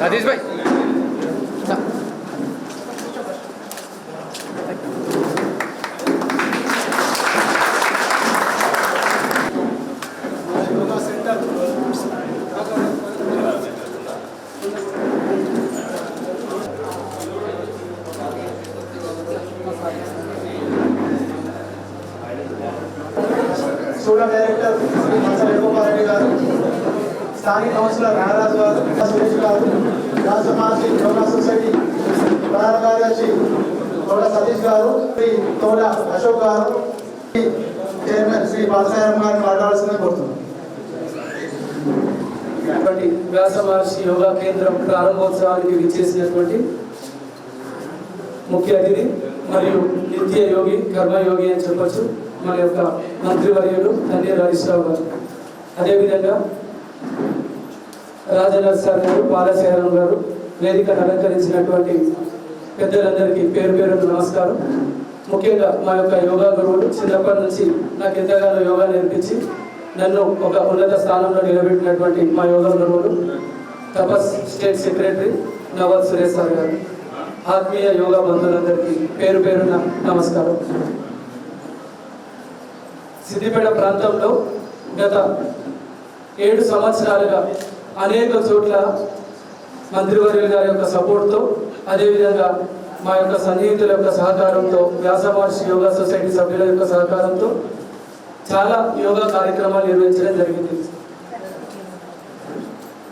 సతీష్ భాయ్ student director Shri మత్స Venugopal గారు, స్థానిక councillor Nagaraju గారు, సురేష్ గారు, రాష్ట్ర మాజీ యోగా సొసైటీ ప్రధాన కార్యదర్శి తోట సతీష్ గారు, శ్రీ తోట అశోక్ గారు, చైర్మన్ శ్రీ బాలసాయం గారిని మాట్లాడాల్సిందే కోరుతున్నాం. వ్యాస మహర్షి యోగా కేంద్రం ప్రారంభోత్సవానికి విచ్చేసినటువంటి ముఖ్య అతిథి మరియు నిత్య యోగి కర్మయోగి అని చెప్పచ్చు మన యొక్క మంత్రివర్యులు తండ్రి హరీశ్రావు గారు, అదేవిధంగా రాజనాథ్ సార్ గారు, బాలశేఖరం గారు, వేదికను అలంకరించినటువంటి పెద్దలందరికీ పేరు పేరు నమస్కారం. ముఖ్యంగా మా యొక్క యోగా గురువులు చిన్నప్పటి నుంచి నాకు ఎంతగానో యోగా నేర్పించి నన్ను ఒక ఉన్నత స్థానంలో నిలబెట్టినటువంటి మా యోగా గురువులు Tapas state secretary Nawaz Suresh sir గారు, ఆత్మీయ యోగా బంధువులందరికీ పేరు పేరున నమస్కారం. సిద్దిపేట ప్రాంతంలో గత 7 సంవత్సరాలుగా అనేక చోట్ల మంత్రివర్యుల గారి యొక్క సపోర్ట్తో, అదేవిధంగా మా యొక్క సన్నిహితుల యొక్క సహకారంతో, వ్యాస మహర్షి యోగా సొసైటీ సభ్యుల యొక్క సహకారంతో చాలా యోగా కార్యక్రమాలు నిర్వహించడం జరిగింది.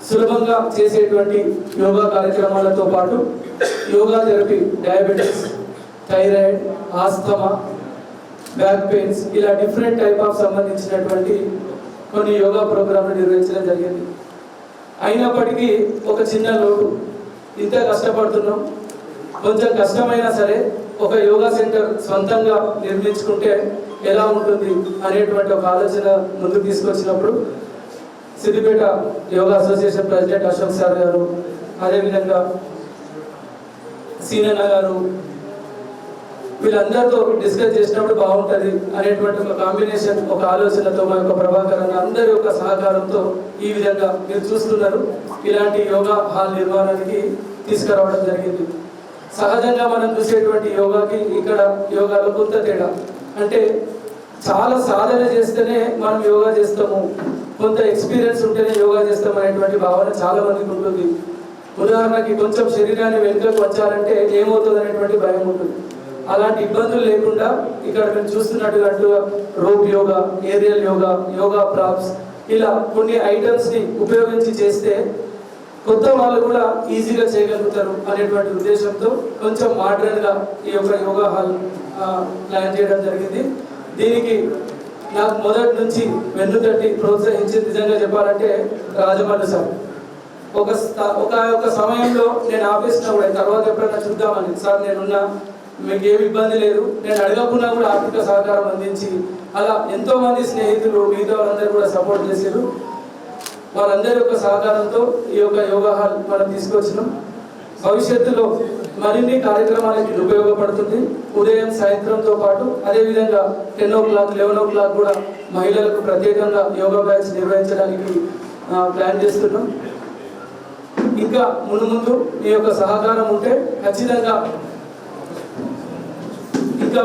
సులభంగా చేసేటువంటి యోగా కార్యక్రమాలతో పాటు yoga therapy, diabetes, thyroid, asthma, back pains, ఇలా డిఫరెంట్ టైప్ ఆఫ్ సంబంధించినటువంటి కొన్ని యోగా ప్రోగ్రాంలు నిర్వహించడం జరిగింది. అయినప్పటికీ ఒక చిన్న లోటు, ఇంత కష్టపడుతున్నాం, కొంచెం కష్టమైనా సరే ఒక యోగా సెంటర్ సొంతంగా నిర్మించుకుంటే ఎలా ఉంటుంది అనేటువంటి ఒక ఆలోచన ముందుకు తీసుకొచ్చినప్పుడు Siddipet yoga association president Ashok sir గారు, అదేవిధంగా సీనన్న గారు, వీళ్ళందరితో డిస్కస్ చేసినప్పుడు బాగుంటుంది అనేటువంటి ఒక కాంబినేషన్, ఒక ఆలోచనతో మా యొక్క ప్రభాకర్ అన్న అందరి యొక్క సహకారంతో ఈ విధంగా మీరు చూస్తున్నారు ఇలాంటి యోగా హాల్ నిర్మాణానికి తీసుకురావడం జరిగింది. సహజంగా మనం చూసేటువంటి యోగాకి ఇక్కడ యోగాలో కొంత తేడా, అంటే చాలా సాధన చేస్తేనే మనం యోగా చేస్తాము, కొంత ఎక్స్పీరియన్స్ ఉంటేనే యోగా చేస్తాం అనేటువంటి భావన చాలా మందికి ఉంటుంది. ఉదాహరణకి కొంచెం శరీరాన్ని వెనుకకు వచ్చాలంటే ఏమవుతుంది అనేటువంటి భయం ఉంటుంది. అలాంటి ఇబ్బందులు లేకుండా ఇక్కడ మేము చూస్తున్నట్టుగా rope yoga, aerial yoga, yoga props, ఇలా కొన్ని ఐటమ్స్ని ఉపయోగించి చేస్తే కొత్త వాళ్ళు కూడా ఈజీగా చేయగలుగుతారు అనేటువంటి ఉద్దేశంతో కొంచెం మోడర్న్గా ఈ యొక్క యోగా హాల్ ప్లాన్ చేయడం జరిగింది. దీనికి నాకు మొదటి నుంచి వెన్నుతట్టి ప్రోత్సహించి నిజంగా చెప్పాలంటే రాజమల్లి సార్. ఒక సమయంలో నేను ఆపేసినా కూడా తర్వాత ఎప్పుడైనా చూద్దామని, సార్ నేనున్నా, మీకు ఏమి ఇబ్బంది లేదు, నేను అడగకుండా కూడా ఆర్థిక సహకారం అందించి అలా ఎంతోమంది స్నేహితులు మిగతా వాళ్ళందరూ కూడా సపోర్ట్ చేశారు. వాళ్ళందరి యొక్క సహకారంతో ఈ యొక్క యోగా హాల్ మనం తీసుకొచ్చినాం. భవిష్యత్తులో మరిన్ని కార్యక్రమాలకి ఉపయోగపడుతుంది. ఉదయం సాయంత్రంతో పాటు అదేవిధంగా 10 o'clock 11 o'clock కూడా మహిళలకు ప్రత్యేకంగా యోగా బ్యాచ్ నిర్వహించడానికి ప్లాన్ చేస్తున్నాం. ఇంకా ముందు మీ యొక్క సహకారం ఉంటే ఖచ్చితంగా ఇంకా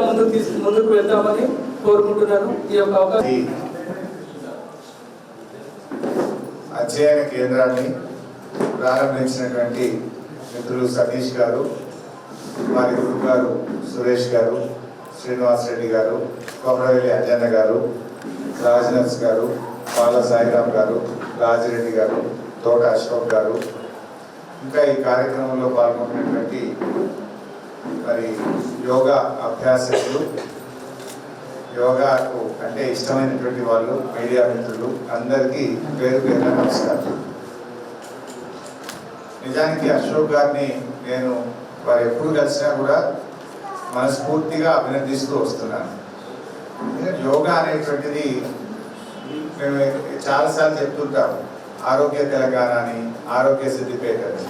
ముందుకు వెళ్తామని కోరుకుంటున్నాను. ఈ యొక్క అవకాశం అధ్యయన కేంద్రాన్ని ప్రారంభించినటువంటి మిత్రులు సతీష్ గారు, వారి గురువు గారు సురేష్ గారు, శ్రీనివాస్ రెడ్డి గారు, కొమరవెల్లి అంజన్న గారు, రాజనాథ్ గారు, బాల సాయిరామ్ గారు, రాజిరెడ్డి గారు, తోట అశోక్ గారు, ఇంకా ఈ కార్యక్రమంలో పాల్గొన్నటువంటి మరి యోగా అభ్యాసకులు, యోగాకు అంటే ఇష్టమైనటువంటి వాళ్ళు, మీడియా మిత్రులు అందరికీ పేరు పేరున నమస్కారం. నిజానికి అశోక్ గారిని నేను వారు ఎప్పుడు కలిసినా కూడా మనస్ఫూర్తిగా అభినందిస్తూ వస్తున్నాను. యోగా అనేటువంటిది మేము చాలాసార్లు చెప్తుంటాం, ఆరోగ్య తెలంగాణ అని, ఆరోగ్య సిద్దిపేట అని.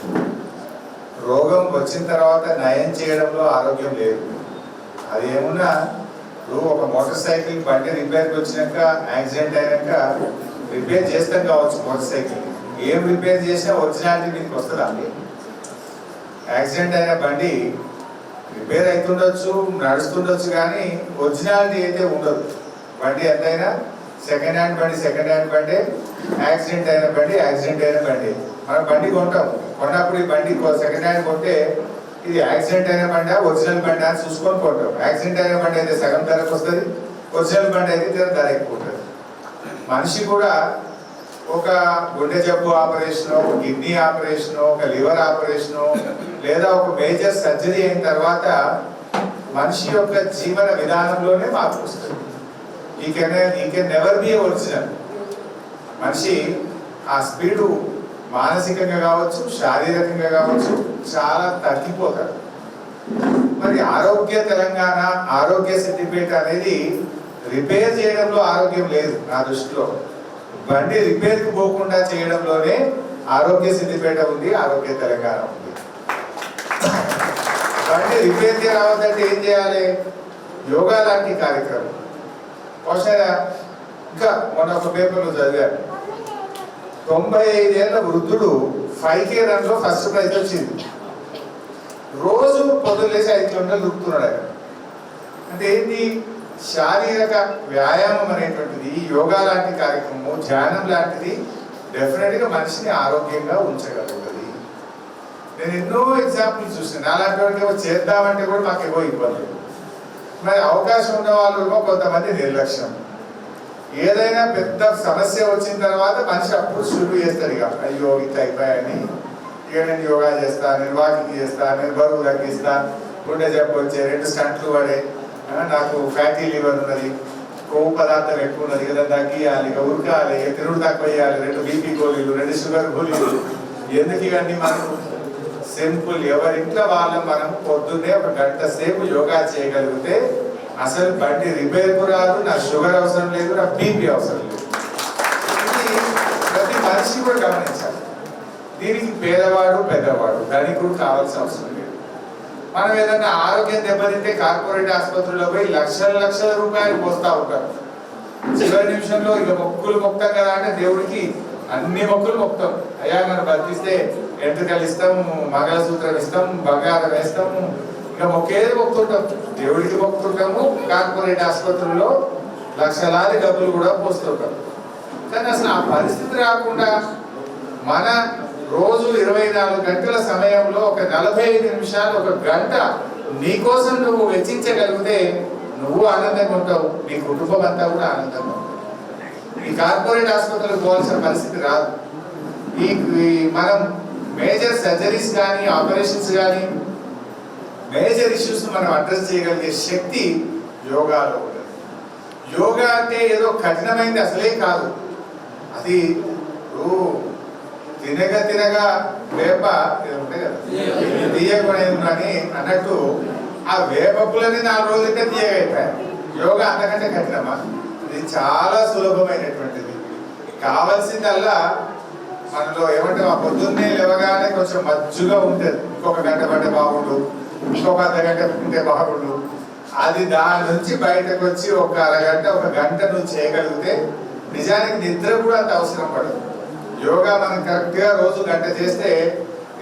రోగం వచ్చిన తర్వాత నయం చేయడంలో ఆరోగ్యం లేదు. అది ఏమున్నా ఇప్పుడు ఒక మోటార్ సైకిల్ బండి రిపేర్కి వచ్చినాక, యాక్సిడెంట్ అయినాక రిపేర్ చేస్తాం కావచ్చు మోటార్ సైకిల్, ఏం రిపేర్ చేసినా ఒరిజినాలిటీ మీకు వస్తుందా అండి? యాక్సిడెంట్ అయిన బండి రిపేర్ అవుతుండొచ్చు, నడుస్తుండొచ్చు, కానీ ఒరిజినాలిటీ అయితే ఉండదు. బండి ఎంతైనా సెకండ్ హ్యాండ్ బండి, యాక్సిడెంట్ అయిన బండి. మనం బండి కొంటాం, కొన్నప్పుడు ఈ బండి సెకండ్ హ్యాండ్ కొంటే ఇది యాక్సిడెంట్ అయిన బండి ఒరిజినల్ బండి అని చూసుకొని కొంటాం. యాక్సిడెంట్ అయిన బండి అయితే సగం ధరకు వస్తుంది, ఒరిజినల్ బండి అయితే ధర ఎక్కువ ఉంటుంది. మనిషి కూడా ఒక గుండె జబ్బు ఆపరేషను, ఒక కిడ్నీ ఆపరేషను, ఒక లివర్ ఆపరేషను, లేదా ఒక మేజర్ సర్జరీ అయిన తర్వాత మనిషి యొక్క జీవన విధానంలోనే మార్పు వస్తుంది. ఈ కెన్ నెవర్ బి ఒరిజినల్. మనిషి ఆ స్పీడు మానసికంగా కావచ్చు, శారీరకంగా కావచ్చు, చాలా తగ్గిపోతాడు. మరి ఆరోగ్య తెలంగాణ, ఆరోగ్య సిద్దిపేట అనేది రిపేర్ చేయడంలో ఆరోగ్యం లేదు నా దృష్టిలో. బండి రిపేర్కి పోకుండా చేయడంలోనే ఆరోగ్య సిద్దిపేట ఉంది, ఆరోగ్య తెలంగాణ ఉంది. బండి రిపేర్కి రావద్దంటే ఏం చేయాలి? యోగా లాంటి కార్యక్రమం. బహుశా ఇంకా మొన్న ఒక పేపర్లో చదివాను, 95 ఏళ్ల వృద్ధుడు 5K రన్లో ఫస్ట్ ప్రైజ్ వచ్చింది. రోజు పొద్దులేసి 5 కిలోమీటర్లు దుక్కుతున్నాడు ఆయన. అంటే ఏంటి? శారీరక వ్యాయామం అనేటువంటిది, యోగా లాంటి కార్యక్రమం, ధ్యానం లాంటిది డెఫినెట్గా మనిషిని ఆరోగ్యంగా ఉంచగలుగుతుంది. నేను ఎన్నో ఎగ్జాంపుల్స్ చూసాను. అలాంటి వాడికి చేద్దామంటే కూడా మాకు ఏవో ఇబ్బంది. మరి అవకాశం ఉన్న వాళ్ళు కొంతమంది నిర్లక్ష్యం. ఏదైనా పెద్ద సమస్య వచ్చిన తర్వాత మనిషి అప్పుడు షురూ చేస్తాడు, ఇక అయ్యో ఇంత అయిపోయాయని, ఇక నేను యోగా చేస్తా, నేను వాకింగ్ చేస్తా, నేను బరువు తగ్గిస్తా, గుండె జబ్బు వచ్చే, 2 స్టంట్లు పడే, నాకు ఫ్యాటీ లివర్ ఉన్నది, కొవ్వు పదార్థం ఎక్కువ ఉన్నది కదా, తగ్గియాలి, ఇక ఉరకాలి, ఇక తిరుడు తక్కువ వేయాలి, 2 బీపీ గోళీలు, 2 షుగర్ గోళీలు. ఎందుకు ఇవన్నీ? మనం సింపుల్, ఎవరింట్లో వాళ్ళం మనం పొద్దున్నే 1 గంట సేపు యోగా చేయగలిగితే అసలు బండి రిపేర్కు రాదు, నా షుగర్ అవసరం లేదు, నా బీపీ అవసరం లేదు. ఇది ప్రతి మనిషి కూడా గమనించాలి. దీనికి పేదవాడు, పెద్దవాడు, ధనికుడు కావాల్సిన అవసరం లేదు. మనం ఏదైనా ఆరోగ్యం దెబ్బతింటే కార్పొరేట్ ఆసుపత్రిలో పోయి లక్షల రూపాయలు పోస్తూ ఉంటారు. చివరి నిమిషంలో ఇక మొక్కులు మొక్తాం కదా అంటే దేవుడికి అన్ని మొక్కులు మొక్తాం. అయ్యా నన్ను బతికిస్తే ఎంట్రుకలు ఇస్తాము, మంగళసూత్రం ఇస్తాం, బంగారం వేస్తాము, ఇక మొక్కేది మొక్కుతుంటాం, దేవుడికి మొక్కుతుంటాము. కార్పొరేట్ ఆసుపత్రుల్లో లక్షలాది డబ్బులు కూడా పోస్తుంటాం. కానీ అసలు ఆ పరిస్థితి రాకుండా మన రోజు 24 గంటల సమయంలో ఒక 45 నిమిషాలు, 1 గంట నీకోసం నువ్వు వెచ్చించగలిగితే నువ్వు ఆనందంగా ఉంటావు, నీ కుటుంబం అంతా కూడా ఆనందంగా ఉంటుంది. ఈ కార్పొరేట్ ఆసుపత్రులకు పోవాల్సిన పరిస్థితి రాదు. ఈ మనం మేజర్ సర్జరీస్ కానీ, ఆపరేషన్స్ కానీ, మేజర్ ఇష్యూస్ మనం అడ్రస్ చేయగలిగే శక్తి యోగాలో ఉంటుంది. యోగా అంటే ఏదో కఠినమైంది అసలే కాదు. అది తినగా వేప ఉంటాయి కదా, తీయకూడని అన్నట్టు ఆ వేపప్పులని 4 రోజులకే తీయగైపోయాయి. యోగా అంతకంటే కఠినమా? ఇది చాలా సులభమైనటువంటిది. కావాల్సిందల్లా మనలో ఏమంటే ఆ పొద్దున్నే లేవగానే కొంచెం మజ్జుగా ఉంటుంది, ఇంకొక గంట పడితే బాగుండు, ఇంకొక అర్ధగంట ఉంటే బాగుండు. అది దాని నుంచి బయటకు వచ్చి 1 అరగంట, 1 గంట నువ్వు చేయగలిగితే నిజానికి నిద్ర కూడా అంత అవసరం పడదు. యోగా మనం కరెక్ట్గా రోజు గంట చేస్తే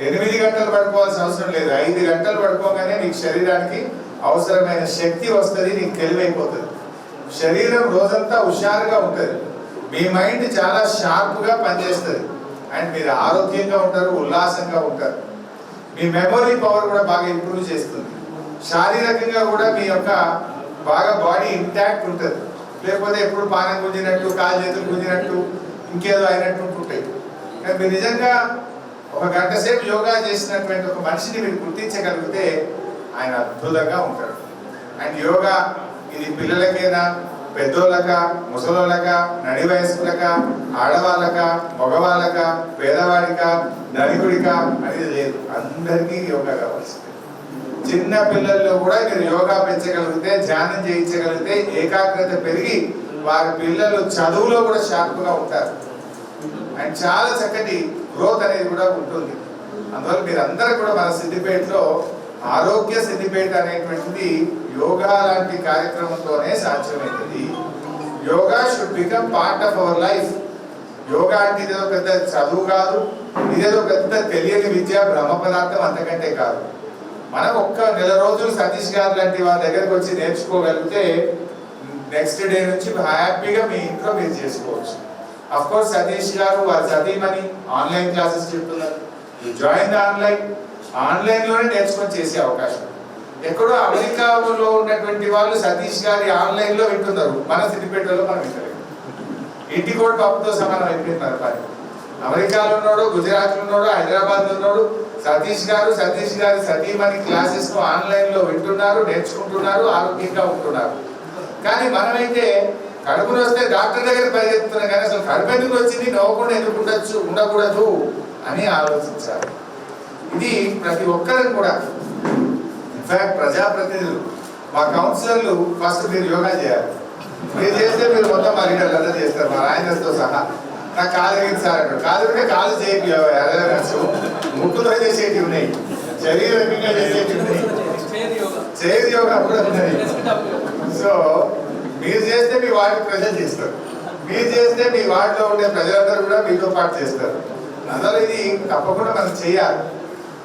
8 గంటలు పడుకోవాల్సిన అవసరం లేదు. 5 గంటలు పడుకోగానే నీకు శరీరానికి అవసరమైన శక్తి వస్తుంది, నీకు తెలివైపోతుంది. శరీరం రోజంతా హుషారుగా ఉంటుంది, మీ మైండ్ చాలా షార్ప్గా పనిచేస్తుంది, అండ్ మీరు ఆరోగ్యంగా ఉంటారు, ఉల్లాసంగా ఉంటారు. మీ మెమొరీ పవర్ కూడా బాగా ఇంప్రూవ్ చేస్తుంది. శారీరకంగా కూడా మీ యొక్క బాగా బాడీ ఇంటాక్ట్ ఉంటుంది. లేకపోతే ఎప్పుడు పానం గుంజినట్టు, కాలు చేతులు గుంజినట్టు, ఇంకేదో అయినట్టు ఉంటుంటాయి. కానీ మీరు నిజంగా 1 గంట సేపు యోగా చేసినటువంటి ఒక మనిషిని మీరు గుర్తించగలిగితే ఆయన అద్భుతంగా ఉంటాడు. అండ్ యోగా ఇది పిల్లలకైనా, పెద్దోళ్ళక, ముసలోళ్ళక, నడి వయస్కులక, ఆడవాళ్ళక, మగవాళ్ళక, పేదవాడిక, ధనికుడిక అనేది లేదు. అందరికీ యోగా కావాల్సింది. చిన్న పిల్లల్లో కూడా మీరు యోగా పెంచగలిగితే, ధ్యానం చేయించగలిగితే ఏకాగ్రత పెరిగి వారి పిల్లలు చదువులో కూడా షార్ప్గా ఉంటారు. అండ్ చాలా చక్కటి గ్రోత్ అనేది కూడా ఉంటుంది. అందువల్ల మీరందరూ కూడా మన సిద్దిపేటలో ఆరోగ్య సిద్దిపేట అనేటువంటిది యోగా లాంటి కార్యక్రమంతోనే సాధ్యమైంది. Yoga should become part of our life. Yoga అంటే ఇదేదో పెద్ద చదువు కాదు, ఇదేదో పెద్ద తెలియని విద్య బ్రహ్మ పదార్థం అంతకంటే కాదు. మనం ఒక్క నెల రోజులు సతీష్ గారు లాంటి వాళ్ళ దగ్గరకు వచ్చి నేర్చుకోగలిగితే నెక్స్ట్ డే నుంచి హ్యాపీగా మీ ఇంట్లో మీరు చేసుకోవచ్చు. అఫ్ కోర్స్ సతీష్ గారు వారి సతీమణి ఆన్లైన్ క్లాసెస్ చెప్తున్నారు. యూ జాయిన్ ద ఆన్లైన్లోనే నేర్చుకొని చేసే అవకాశం. ఎక్కడో అమెరికాలో ఉన్నటువంటి వాళ్ళు సతీష్ గారి ఆన్లైన్లో వింటున్నారు, మన సిద్దిపేటలో మనం వింటలేదు. ఇంటి కూడా పప్పుతో సమానం అయిపోతున్నారు. పని అమెరికాలో ఉన్నాడు, గుజరాత్లో ఉన్నాడు, హైదరాబాద్లో ఉన్నాడు. సతీష్ గారి సతీమణి క్లాసెస్ ఆన్లైన్లో వింటున్నారు, నేర్చుకుంటున్నారు, ఆరోగ్యంగా ఉంటున్నారు. కానీ మనమైతే కడుపుని వస్తే డాక్టర్ దగ్గర పరిగెత్తుతున్నాం, కానీ అసలు కడుపు ఎందుకు వచ్చింది, నవ్వకుండా ఎందుకు ఉండకూడదు అని ఆలోచించాలి. ఇది ప్రతి ఒక్కరికి కూడా. ఇన్ఫాక్ట్ ప్రజాప్రతినిధులు, మా కౌన్సిలర్లు ఫస్ట్ మీరు యోగా చేయాలి. మీరు చేస్తే మీరు మొత్తం మా లీడర్లు అందరూ చేస్తారు, మా రాయనర్స్తో సహా. నాకు కాలు ఎగిరి సార్ అంటాడు. కాలు ఉంటే కాలు చేయి, ముక్కుతో చేసేటివి ఉన్నాయి, శరీరంగా చేసేటివి ఉన్నాయి, చైర్ యోగా కూడా ఉన్నాయి. సో మీరు చేస్తే మీ వార్డు ప్రజలు చేస్తారు, మీరు చేస్తే మీ వార్డులో ఉండే ప్రజలందరూ కూడా మీతో పాటు చేస్తారు. అందువల్ల ఇది తప్పకుండా మనం చేయాలి.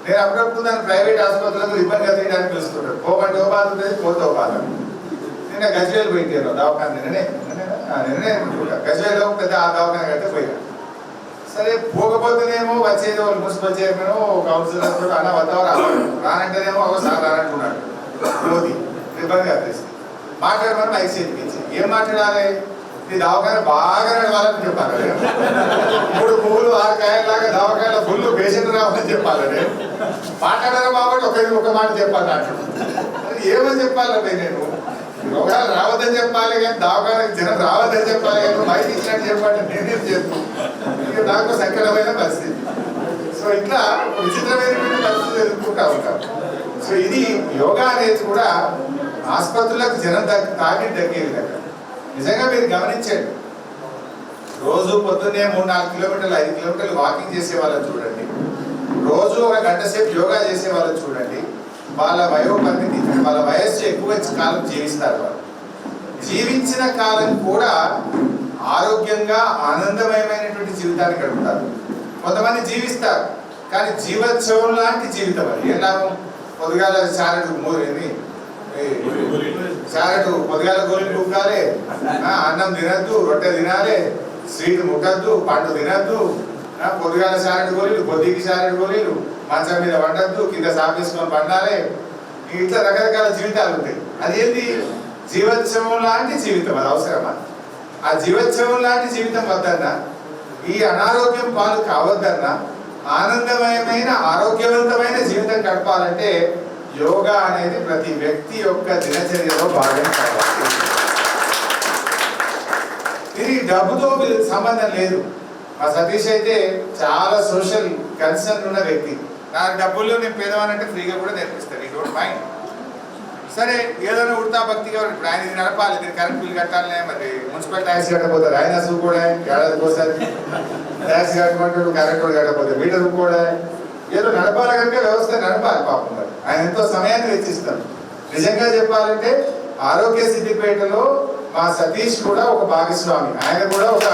నేను అప్పుడప్పుడు దాన్ని ప్రైవేట్ ఆసుపత్రులకు ఇబ్బంది కలిగించడానికి పిలుస్తుంటాను. పోమంటే ఓ బాధ ఉంటుంది, పోతే బాధ. నిన్న గజ్వేల్ పోయింటాను దవాఖాన, నిన్ననే అనుకుంటా. గజ్వేల్లో పెద్ద ఆ దవాఖాన కడితే పోయినా. సరే పోకపోతేనేమో వచ్చేది వాళ్ళు మున్సిపల్ చైర్మన్ కౌన్సిలర్ అన్న వద్దవరా రానంటేనేమో ఒకసారి రానంటున్నాడు. మోదీ ఇబ్బంది కలిసి మాట్లాడమని మైక్ చేయించి ఏం మాట్లాడాలి, ఈ దవాఖాన బాగా నడవాలని చెప్పాలి. 3 పువ్వులు 6 కాయలాగా దవాఖానలో ఫుల్ పేషెంట్ రావాలని చెప్పాలని మాట్లాడారు. కాబట్టి ఒక మాట చెప్పాలి అంటాడు. ఏమని చెప్పాలంటే నేను రోగాలు రావద్దని చెప్పాలి, కానీ దవాఖానకి జనం రావద్దని చెప్పాలి, కానీ మైక్ ఇచ్చినట్టు చెప్పాలి. నేనేం చేస్తాను, ఇక నాకు సంకటమైన పరిస్థితి. సో ఇట్లా విచిత్రమైనటువంటి పరిస్థితులు ఎదుర్కొంటా ఉంటాం. సో ఇది యోగా అనేది కూడా ఆసుపత్రులకు జనం తాకి తగ్గే విధంగా. నిజంగా మీరు గమనించండి, రోజు పొద్దున్నే 3-4 కిలోమీటర్లు 5 కిలోమీటర్లు వాకింగ్ చేసే వాళ్ళని చూడండి, రోజు 1 గంట సేపు యోగా చేసే వాళ్ళని చూడండి. వాళ్ళ వయోపరిమితి, వాళ్ళ వయస్సు ఎక్కువ కాలం జీవిస్తారు. వాళ్ళు జీవించిన కాలం కూడా ఆరోగ్యంగా ఆనందమయమైనటువంటి జీవితాన్ని గడుపుతారు. కొంతమంది జీవిస్తారు కానీ జీవోత్సవం లాంటి జీవితం. అది ఎలా పొద్దుగాల పొద్దుగాల గోళీలు కుక్కాలి, అన్నం తినద్దు, రొట్టె తినాలి, స్వీట్ ముట్టద్దు, పండు తినద్దు, పొద్దుగాల సారెడు గోళీలు, పొద్దుకి సారెడు గోళీలు, మంచం మీద వండద్దు, కింద సాపేసుకొని పండాలి. ఇట్లా రకరకాల జీవితాలు ఉంటాయి. అదేంటి జీవోత్సవం లాంటి జీవితం. అది అవసరమా? ఆ జీవోత్సవం లాంటి జీవితం వద్దన్నా, ఈ అనారోగ్యం పాలు కావద్దన్నా, ఆనందమయమైన ఆరోగ్యవంతమైన జీవితం గడపాలంటే యోగా అనేది ప్రతి వ్యక్తి యొక్క దినచర్యలో భాగం కావాలి. ఇది డబ్బుతో సంబంధం లేదు. మా సతీష్ అయితే చాలా సోషల్ కన్సర్న్ ఉన్న వ్యక్తి. నాకు డబ్బుల్లో నేను పేదవానంటే ఫ్రీగా కూడా నేర్పిస్తాను, ఈ డోంట్ మైండ్. సరే ఏదైనా ఉడతా భక్తిగా ఇప్పుడు ఆయన ఇది నడపాలి, దీన్ని కరెంట్ బిల్ కట్టాలనే, మరి మున్సిపల్ ట్యాక్స్ కట్టకపోతారు, ఆయన అసలు కూడా ఏడాదికోసారి ట్యాక్స్ కట్టమంటాడు, కరెంట్ కూడా కట్టకపోతే మీటర్ కూడా ఏదో నడపాలి కనుక వ్యవస్థ నడపాలి. పాపం మరి ఆయన ఎంతో సమయాన్ని వెచ్చిస్తారు. నిజంగా చెప్పాలంటే ఆరోగ్య సిద్దిపేటలో మా సతీష్ కూడా ఒక భాగస్వామి. ఆయన కూడా ఒక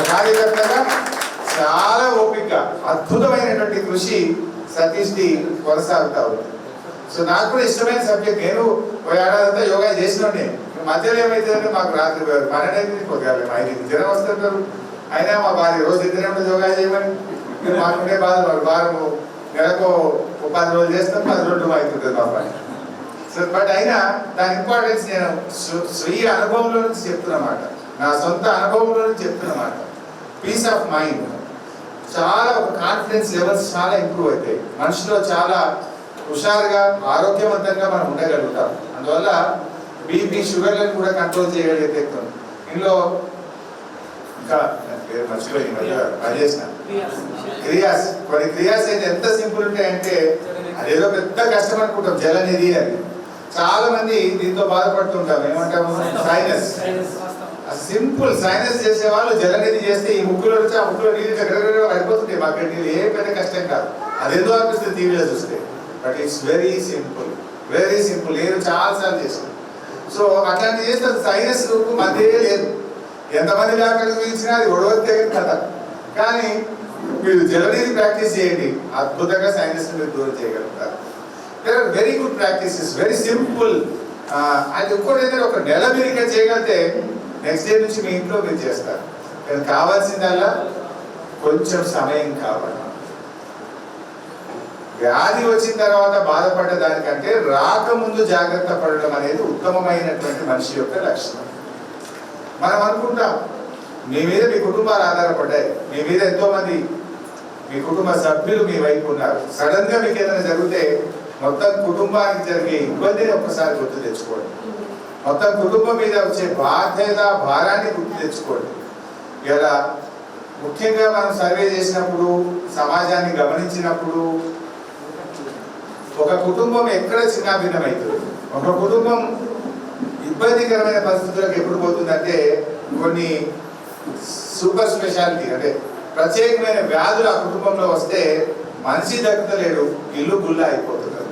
కార్యకర్తగా చాలా ఓపిక, అద్భుతమైనటువంటి కృషి సతీష్ది కొనసాగుతా ఉంది. సో నాకు కూడా ఇష్టమైన సబ్జెక్ట్. నేను ఒక ఏడాదంతా యోగా చేసినోండి. మధ్యలో ఏమైతుందంటే మాకు రాత్రి 12 పొద్దుగాలి 5 జనం వస్తుంటారు. అయినా మా భార్య రోజు ఇద్దరే యోగా చేయమని మాకుండే బాధ. వారం నెలకు 10 రోజులు చేస్తాం, 10 రోజులు అవుతుంటుంది మా పని. సో బట్ అయినా దాని ఇంపార్టెన్స్ నేను స్వీయ అనుభవంలో నుంచి చెప్తున్నమాట, నా సొంత అనుభవంలో నుంచి చెప్తున్నమాట. పీస్ ఆఫ్ మైండ్, చాలా ఒక కాన్ఫిడెన్స్ లెవెల్స్ చాలా ఇంప్రూవ్ అవుతాయి. మనిషిలో చాలా హుషారుగా ఆరోగ్యవంతంగా మనం ఉండగలుగుతాం. అందువల్ల బీపీ షుగర్లను కూడా కంట్రోల్ చేయగలిగితే ఇందులో ఇంకా మర్చిపోయి పనిచేసిన క్రియాస్. కొన్ని క్రియాస్ అయితే ఎంత సింపుల్ ఉంటాయంటే అదేదో పెద్ద కష్టం అనుకుంటాం. జలనిధి అని చాలా మంది దీంతో బాధపడుతుంటాం. ఏమంటాము, సైనస్. సింపుల్ సైనస్ చేసే వాళ్ళు జలనిధి చేస్తే ఈ ముక్కులో వచ్చి ఆ ముక్కులో నీళ్ళు దగ్గర పడిపోతుంటాయి. మాకు నీళ్ళు ఏ పెద్ద కష్టం కాదు. అదేందో అనిపిస్తుంది టీవీలో చూస్తే. But it's very simple, very simple. నేను చాలాసార్లు చేస్తాను. సో అట్లాంటివి చేస్తే సైనస్ మధ్య లేదు. ఎంతమంది డాక్టర్లు పిలిచినా అది ఒడవది తెగదు కదా. కానీ మీరు జలనీది ప్రాక్టీస్ చేయండి, అద్భుతంగా సైనస్ మీరు దూరం చేయగలుగుతారు. There are very good practices, very simple. అది ఇంకోటి ఏంటంటే ఒక నెల మీరు ఇక్కడ చేయగలిగితే నెక్స్ట్ డే నుంచి మీ ఇంట్లో మీరు చేస్తారు. కానీ కావాల్సిందల్లా కొంచెం సమయం కావాలి. వ్యాధి వచ్చిన తర్వాత బాధపడ్డ దానికంటే రాకముందు జాగ్రత్త పడడం అనేది ఉత్తమమైనటువంటి మనిషి యొక్క లక్షణం. మనం అనుకుంటాం మీ మీద మీ కుటుంబాలు ఆధారపడ్డాయి, మీ మీద ఎంతో మంది మీ కుటుంబ సభ్యులు మీ వైపు ఉన్నారు. సడన్ గా మీకు ఏదైనా జరిగితే మొత్తం కుటుంబానికి జరిగే ఇబ్బందిని ఒక్కసారి గుర్తు తెచ్చుకోండి. మొత్తం కుటుంబం మీద వచ్చే బాధ్యత భారాన్ని గుర్తు తెచ్చుకోండి. ఇలా ముఖ్యంగా మనం సర్వే చేసినప్పుడు, సమాజాన్ని గమనించినప్పుడు ఒక కుటుంబం ఎక్కడ చిన్నాభిన్నమవుతుంది, ఒక కుటుంబం ఇబ్బందికరమైన పరిస్థితులకు ఎప్పుడు పోతుందంటే కొన్ని సూపర్ స్పెషాలిటీ అంటే ప్రత్యేకమైన వ్యాధులు ఆ కుటుంబంలో వస్తే మనిషి దక్కుతలేడు, ఇల్లు గుల్ల అయిపోతున్నారు.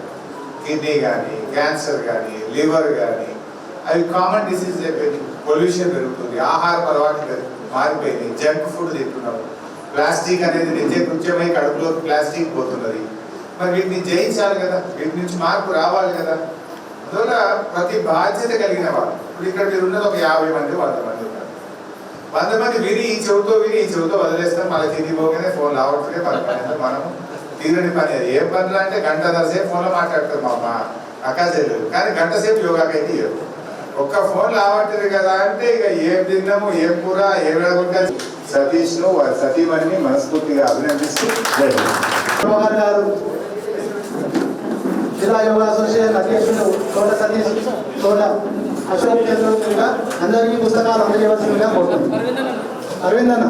కిడ్నీ కానీ, క్యాన్సర్ కానీ, లివర్ కానీ, అవి కామన్ డిసీజ్ అయిపోయింది. పొల్యూషన్ పెరుగుతుంది, ఆహార అలవాట్లు మారిపోయింది, జంక్ ఫుడ్ తింటున్నాం, ప్లాస్టిక్ అనేది నిత్యకృత్యమై కడుపులోకి ప్లాస్టిక్ పోతున్నది. మరి వీటిని జయించాలి కదా, వీటి నుంచి మార్పు రావాలి కదా. అందువల్ల ప్రతి బాధ్యత కలిగిన వాళ్ళు, ఇప్పుడు ఇక్కడ మీరు ఉన్నది ఒక 50 మంది 100 మంది ఉన్నారు. 100 మంది విని ఈ చెవితో విని ఈ చెవితో వదిలేస్తాం, మళ్ళీ తిరిగి పోగానే ఫోన్ రావట్లే మనం తీరని పని. అది ఏం పనులు అంటే గంటన్నర సేపు ఫోన్లో మాట్లాడతారు మా అమ్మ అక్క చెల్లెలు, కానీ గంట సేపు యోగాకైతే ఇవ్వరు. ఒక్క ఫోన్ రావట్లేదు కదా అంటే ఇక ఏం తిన్నాము, ఏం కూర, ఏం వేడుకుంటా. సతీష్ ను వారి సతీమణిని మనస్ఫూర్తిగా అభినందిస్తూ గారు జిల్లా యోగా అసోసియేషన్ అధ్యక్షుడు తోట సతీష్, తోట అశోక్ చంద్రుగా అందరికీ పుస్తకాలు అందజేయవలసిందిగా కోరుతున్నాను. అరవింద్ అన్న,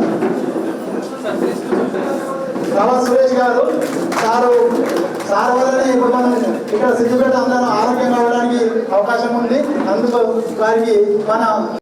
రావా సురేష్ గారు సార్ వల్లనే ఇప్పుడు మనం ఇక్కడ సిద్ధిపేట అందరం ఆరోగ్యంగా ఉండడానికి అవకాశం ఉంది. అందుకు వారికి మన